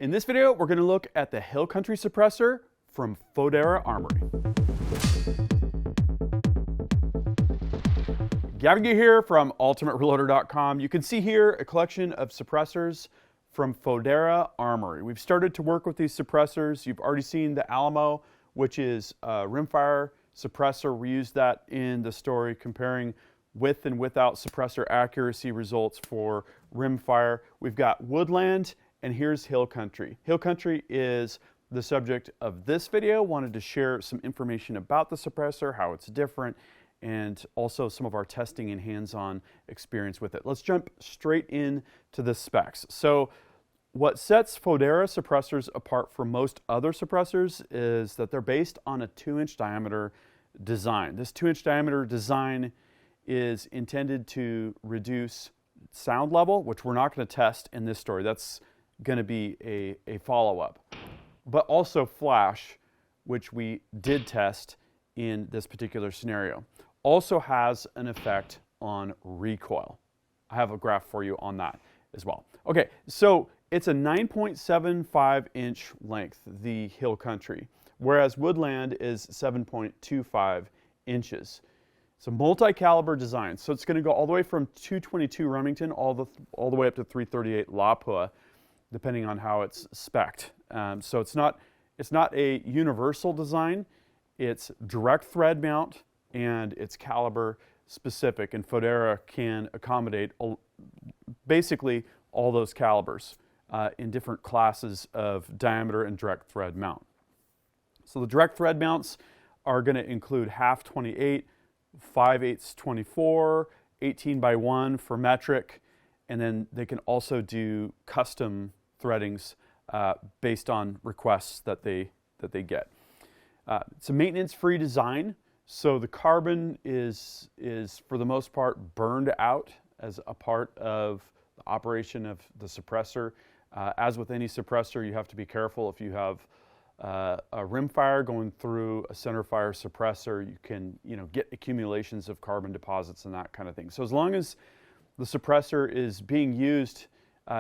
In this video, we're going to look at the Hill Country suppressor from Phodera Armory. Gavin here from UltimateReloader.com. You can see here a collection of suppressors from Phodera Armory. We've started to work with these suppressors. You've already seen the Alamo, which is a rimfire suppressor. We used that in the story comparing with and without suppressor accuracy results for rimfire. We've got Woodland, and here's Hill Country. Hill Country is the subject of this video. Wanted to share some information about the suppressor, how it's different, and also some of our testing and hands-on experience with it. Let's jump straight into the specs. So what sets Phodera suppressors apart from most other suppressors is that they're based on a 2-inch diameter design. This 2-inch diameter design is intended to reduce sound level, which we're not going to test in this story. That's going to be a follow-up. But also flash, which we did test in this particular scenario. Also has an effect on recoil. I have a graph for you on that as well. Okay, so it's a 9.75 inch length, the Hill Country, whereas Woodland is 7.25 inches. It's a multi-caliber design, so it's going to go all the way from 222 Remington all the way up to 338 Lapua, depending on how it's spec'd. So it's not a universal design. It's direct thread mount and it's caliber specific, and Phodera can accommodate basically all those calibers in different classes of diameter and direct thread mount. So the direct thread mounts are going to include half 28, 5/8 24, 18x1 for metric, and then they can also do custom threadings based on requests that they get. It's a maintenance-free design, so the carbon is for the most part burned out as a part of the operation of the suppressor. As with any suppressor, you have to be careful. If you have a rimfire going through a centerfire suppressor, you can get accumulations of carbon deposits and that kind of thing. So as long as the suppressor is being used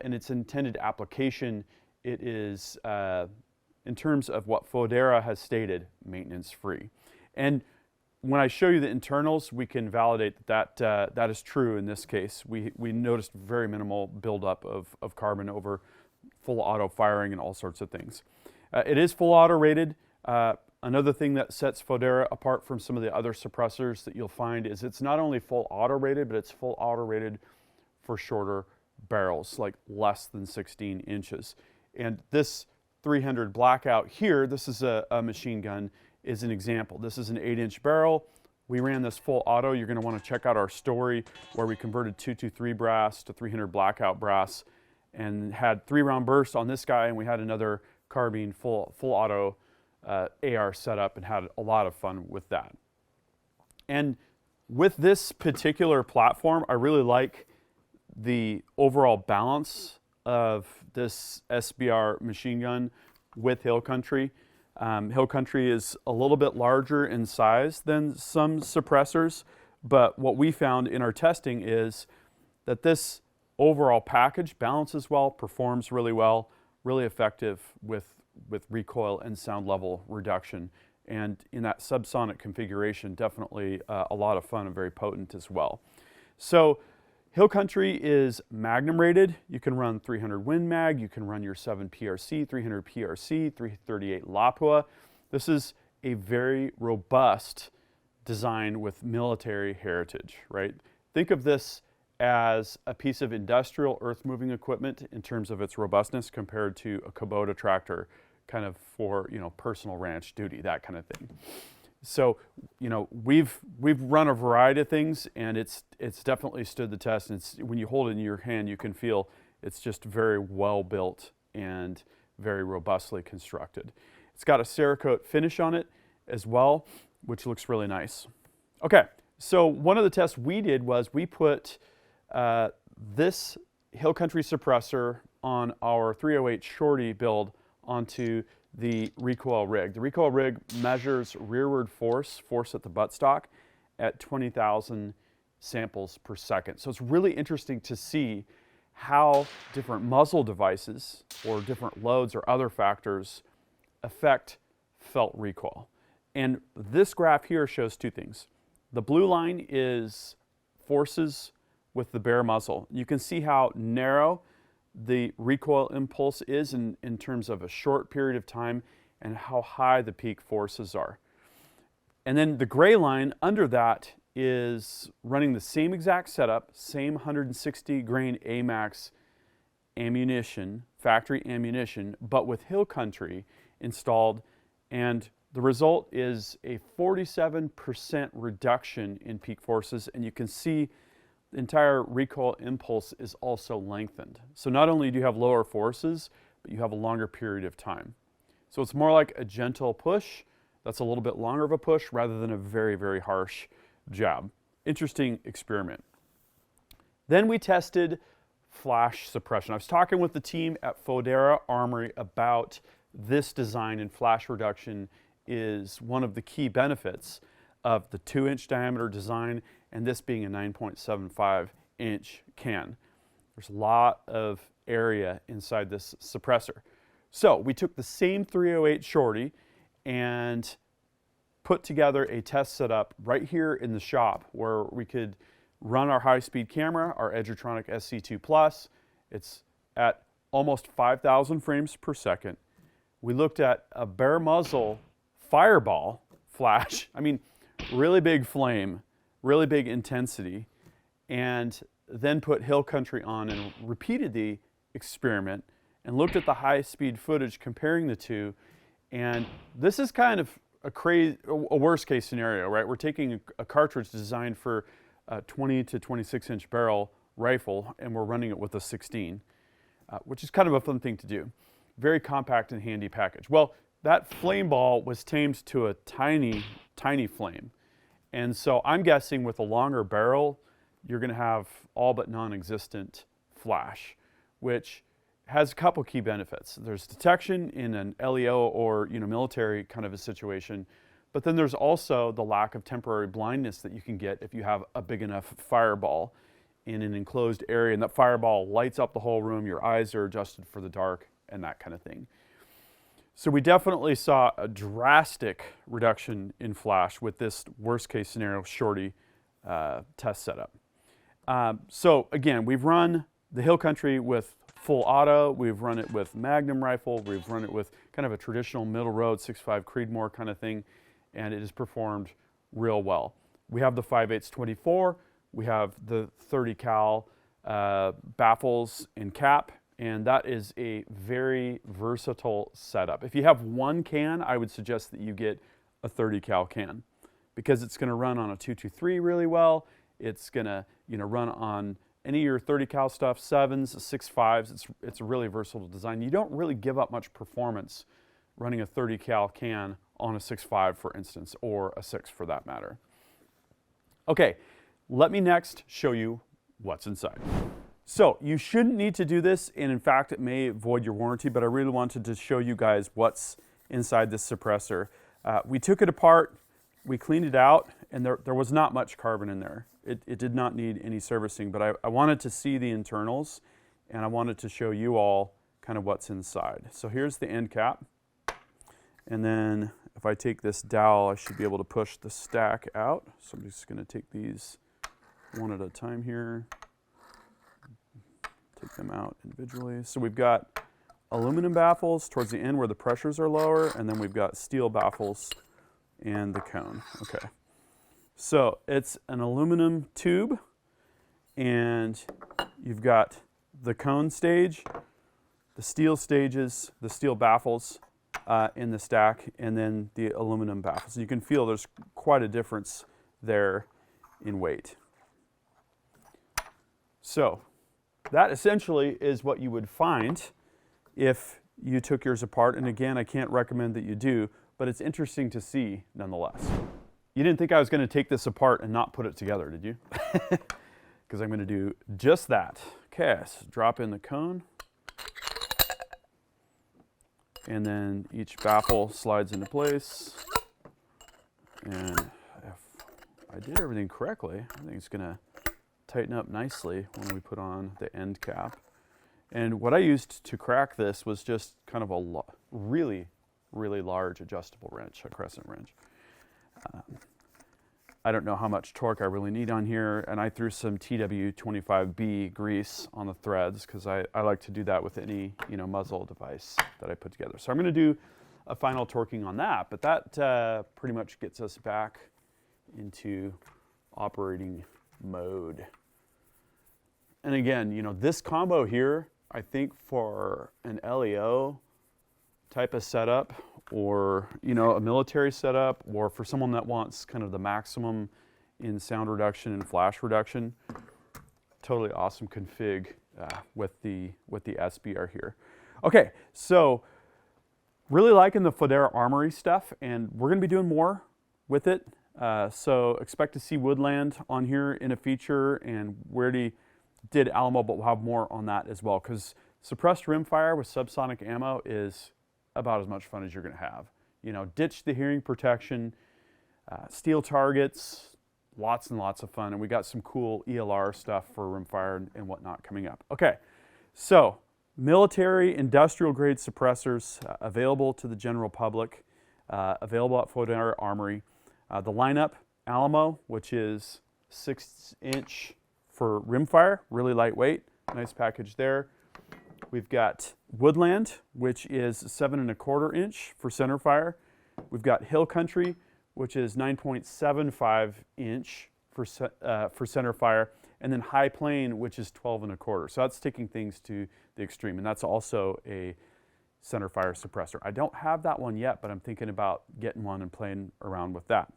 in its intended application, it is, in terms of what Phodera has stated, maintenance-free. And when I show you the internals, we can validate that is true in this case. We noticed very minimal buildup of carbon over full auto firing and all sorts of things. It is full auto rated. Another thing that sets Phodera apart from some of the other suppressors that you'll find is it's not only full auto rated, but it's full auto rated for shorter barrels, like less than 16 inches. And this 300 Blackout here, this is a machine gun, is an example. This is an 8-inch barrel. We ran this full auto. You're going to want to check out our story where we converted 223 brass to 300 Blackout brass and had 3-round burst on this guy, and we had another carbine full auto AR setup and had a lot of fun with that. And with this particular platform, I really like the overall balance of this SBR machine gun with Hill Country. Hill Country is a little bit larger in size than some suppressors, but what we found in our testing is that this overall package balances well, performs really well, really effective with recoil and sound level reduction. And in that subsonic configuration, definitely a lot of fun and very potent as well. So Hill Country is Magnum rated. You can run 300 Win Mag, you can run your 7 PRC, 300 PRC, 338 Lapua. This is a very robust design with military heritage, right? Think of this as a piece of industrial earth-moving equipment in terms of its robustness compared to a Kubota tractor, kind of for personal ranch duty, that kind of thing. So we've run a variety of things, and it's definitely stood the test. And when you hold it in your hand, you can feel it's just very well built and very robustly constructed. It's got a Cerakote finish on it as well, which looks really nice. Okay, so one of the tests we did was we put this Hill Country suppressor on our 308 Shorty build onto the Recoil rig. The Recoil rig measures rearward force at the buttstock, at 20,000 samples per second. So it's really interesting to see how different muzzle devices or different loads or other factors affect felt recoil. And this graph here shows two things. The blue line is forces with the bare muzzle. You can see how narrow the recoil impulse is in terms of a short period of time and how high the peak forces are. And then the gray line under that is running the same exact setup, same 160 grain AMAX ammunition, factory ammunition, but with Hill Country installed, and the result is a 47% reduction in peak forces, and you can see the entire recoil impulse is also lengthened. So not only do you have lower forces, but you have a longer period of time. So it's more like a gentle push that's a little bit longer of a push rather than a very, very harsh jab. Interesting experiment. Then we tested flash suppression. I was talking with the team at Phodera Armory about this design, and flash reduction is one of the key benefits of the 2-inch diameter design, and this being a 9.75-inch can. There's a lot of area inside this suppressor. So we took the same 308 shorty and put together a test setup right here in the shop where we could run our high-speed camera, our Edgertronic SC2 Plus. It's at almost 5,000 frames per second. We looked at a bare muzzle fireball flash. I mean, really big flame, really big intensity, and then put Hill Country on and repeated the experiment and looked at the high-speed footage comparing the two. And this is kind of a worst-case scenario, right? We're taking a cartridge designed for a 20 to 26-inch barrel rifle, and we're running it with a 16, which is kind of a fun thing to do. Very compact and handy package. Well, that flame ball was tamed to a tiny, tiny flame. And so I'm guessing with a longer barrel, you're going to have all but non-existent flash, which has a couple key benefits. There's detection in an LEO or military kind of a situation, but then there's also the lack of temporary blindness that you can get if you have a big enough fireball in an enclosed area, and that fireball lights up the whole room, your eyes are adjusted for the dark, and that kind of thing. So we definitely saw a drastic reduction in flash with this worst case scenario shorty test setup. So again, we've run the Hill Country with full auto, we've run it with Magnum rifle, we've run it with kind of a traditional middle road 6.5 Creedmoor kind of thing, and it has performed real well. We have the 5/8 24, we have the 30 cal baffles and cap, and that is a very versatile setup. If you have one can, I would suggest that you get a 30 cal can because it's going to run on a 223 really well. It's going to run on any of your 30 cal stuff, 7s, 6.5s. It's a really versatile design. You don't really give up much performance running a 30 cal can on a 6.5, for instance, or a 6 for that matter. Okay, let me next show you what's inside. So you shouldn't need to do this, and in fact it may void your warranty, but I really wanted to show you guys what's inside this suppressor. We took it apart, we cleaned it out, and there was not much carbon in there. It did not need any servicing, but I wanted to see the internals, and I wanted to show you all kind of what's inside. So here's the end cap, and then if I take this dowel, I should be able to push the stack out. So I'm just going to take these one at a time here. Take them out individually. So we've got aluminum baffles towards the end where the pressures are lower, and then we've got steel baffles and the cone. Okay. So it's an aluminum tube, and you've got the cone stage, the steel stages, the steel baffles in the stack, and then the aluminum baffles. You can feel there's quite a difference there in weight. So that essentially is what you would find if you took yours apart. And again, I can't recommend that you do, but it's interesting to see nonetheless. You didn't think I was going to take this apart and not put it together, did you? Because I'm going to do just that. Okay, so drop in the cone. And then each baffle slides into place. And if I did everything correctly, I think it's going to tighten up nicely when we put on the end cap. And what I used to crack this was just kind of a really large adjustable wrench, a crescent wrench. I don't know how much torque I really need on here, and I threw some TW25B grease on the threads because I like to do that with any muzzle device that I put together. So I'm going to do a final torquing on that, but that pretty much gets us back into operating mode. And again, this combo here, I think for an LEO type of setup, or a military setup, or for someone that wants kind of the maximum in sound reduction and flash reduction, totally awesome config with the SBR here. Okay, so really liking the Phodera Armory stuff, and we're going to be doing more with it. So expect to see Woodland on here in a feature, and we already did Alamo, but we'll have more on that as well, because suppressed rimfire with subsonic ammo is about as much fun as you're going to have. Ditch the hearing protection, steel targets, lots and lots of fun, and we got some cool ELR stuff for rimfire and whatnot coming up. Okay, so military industrial grade suppressors available to the general public, available at Phodera Armory. The lineup, Alamo, which is 6-inch for rimfire, really lightweight, nice package there. We've got Woodland, which is 7 1/4 inch for centerfire. We've got Hill Country, which is 9.75 inch for centerfire, and then High Plain, which is 12 1/4. So that's taking things to the extreme, and that's also a centerfire suppressor. I don't have that one yet, but I'm thinking about getting one and playing around with that.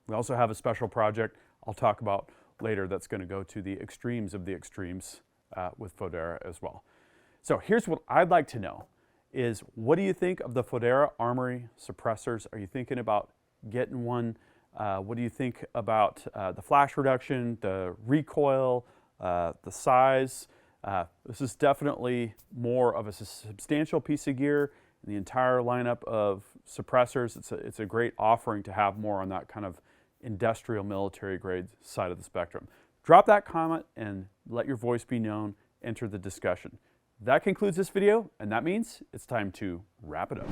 We also have a special project I'll talk about later that's going to go to the extremes of the extremes with Phodera as well. So here's what I'd like to know is, what do you think of the Phodera Armory suppressors? Are you thinking about getting one? What do you think about the flash reduction, the recoil, the size? This is definitely more of a substantial piece of gear in the entire lineup of suppressors. It's a great offering to have more on that kind of industrial military grade side of the spectrum. Drop that comment and let your voice be known. Enter the discussion. That concludes this video, and that means it's time to wrap it up.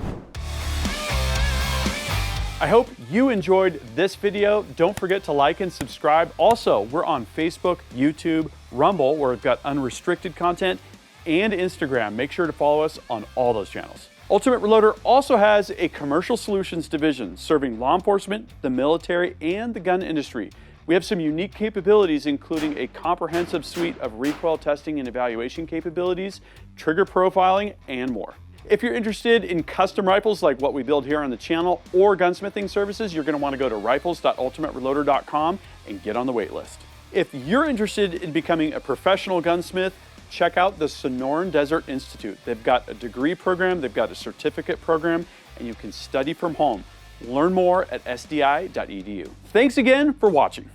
I hope you enjoyed this video. Don't forget to like and subscribe. Also, we're on Facebook, YouTube, Rumble, where we've got unrestricted content, and Instagram. Make sure to follow us on all those channels. Ultimate Reloader also has a commercial solutions division serving law enforcement, the military, and the gun industry. We have some unique capabilities, including a comprehensive suite of recoil testing and evaluation capabilities, trigger profiling, and more. If you're interested in custom rifles like what we build here on the channel, or gunsmithing services, you're going to want to go to rifles.ultimatereloader.com and get on the wait list. If you're interested in becoming a professional gunsmith, check out the Sonoran Desert Institute. They've got a degree program, they've got a certificate program, and you can study from home. Learn more at sdi.edu. Thanks again for watching.